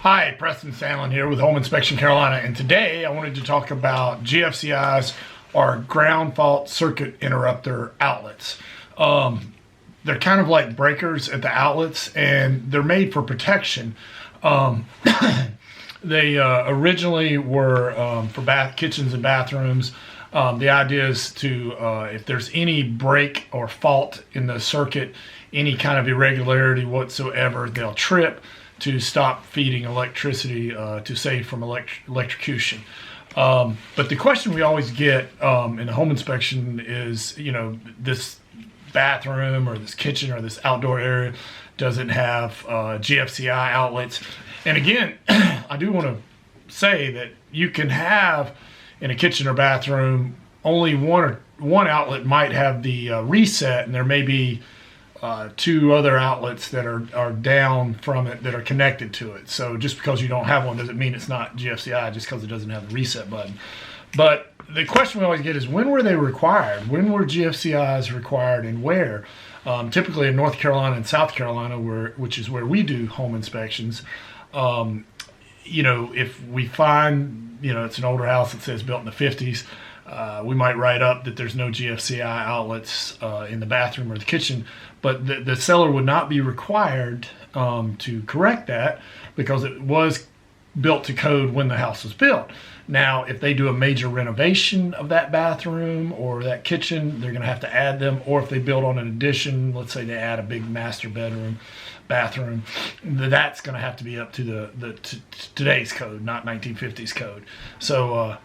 Hi, Preston Sandlin here with Home Inspection Carolina, and today I wanted to talk about GFCI's, or ground fault circuit interrupter outlets. They're kind of like breakers at the outlets, and they're made for protection. They originally were for kitchens and bathrooms. The idea is to, if there's any break or fault in the circuit, any kind of irregularity whatsoever, they'll trip to stop feeding electricity to save from electrocution. But the question we always get in a home inspection is, this bathroom or this kitchen or this outdoor area doesn't have GFCI outlets. And again, I do want to say that you can have in a kitchen or bathroom only one outlet might have the reset, and there may be two other outlets that are down from it that are connected to it. So just because you don't have one doesn't mean it's not GFCI just because it doesn't have the reset button. But the question we always get is, when were they required? When were GFCIs required and where? Typically in North Carolina and South Carolina, which is where we do home inspections, if we find, it's an older house that says built in the 50s, we might write up that there's no GFCI outlets in the bathroom or the kitchen, but the seller would not be required to correct that because it was built to code when the house was built. Now, if they do a major renovation of that bathroom or that kitchen, they're going to have to add them. Or if they build on an addition, let's say they add a big master bathroom, that's going to have to be up to today's code, not 1950s code. So I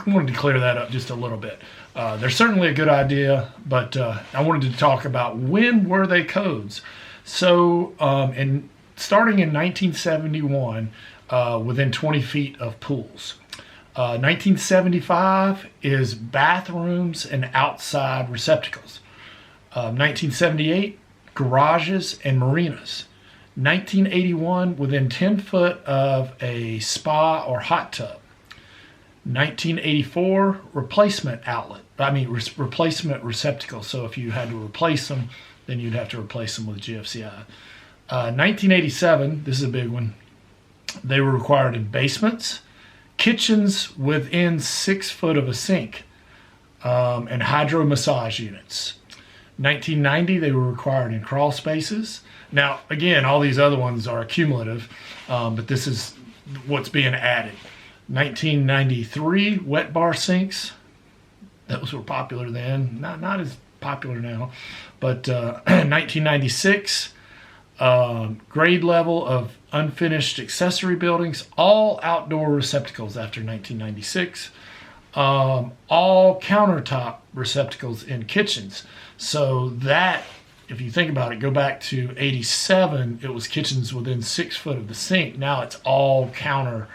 wanted to clear that up just a little bit. They're certainly a good idea, but I wanted to talk about when were they codes. So starting in 1971, within 20 feet of pools. 1975 is bathrooms and outside receptacles. 1978, garages and marinas. 1981, within 10 foot of a spa or hot tub. 1984, replacement receptacle. So if you had to replace them, then you'd have to replace them with GFCI. 1987, this is a big one. They were required in basements, kitchens within 6 foot of a sink, and hydro massage units. 1990, they were required in crawl spaces. Now, again, all these other ones are cumulative, but this is what's being added. 1993, wet bar sinks. Those were popular then, not as popular now. But 1996, grade level of unfinished accessory buildings, all outdoor receptacles after 1996, all countertop receptacles in kitchens. So that, if you think about it, go back to 87, it was kitchens within 6 foot of the sink. Now it's all counter.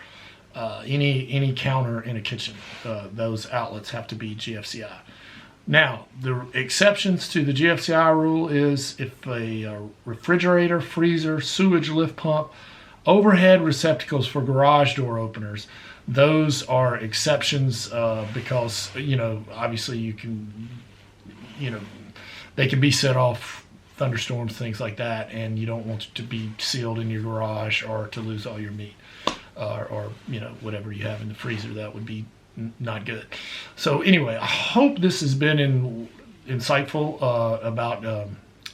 Any counter in a kitchen, those outlets have to be GFCI. Now, the exceptions to the GFCI rule is if a refrigerator, freezer, sewage lift pump, overhead receptacles for garage door openers, those are exceptions because, obviously you can, they can be set off thunderstorms, things like that, and you don't want it to be sealed in your garage or to lose all your meat. Or whatever you have in the freezer, that would be not good. So anyway, I hope this has been insightful about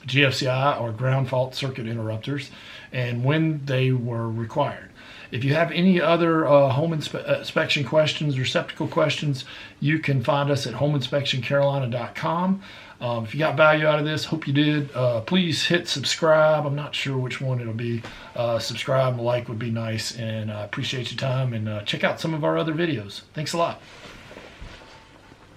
GFCI, or ground fault circuit interrupters, and when they were required. If you have any other home inspection questions, receptacle questions, you can find us at homeinspectioncarolina.com. If you got value out of this, hope you did. Please hit subscribe. I'm not sure which one it'll be. Subscribe and like would be nice, and I appreciate your time, and check out some of our other videos. Thanks a lot.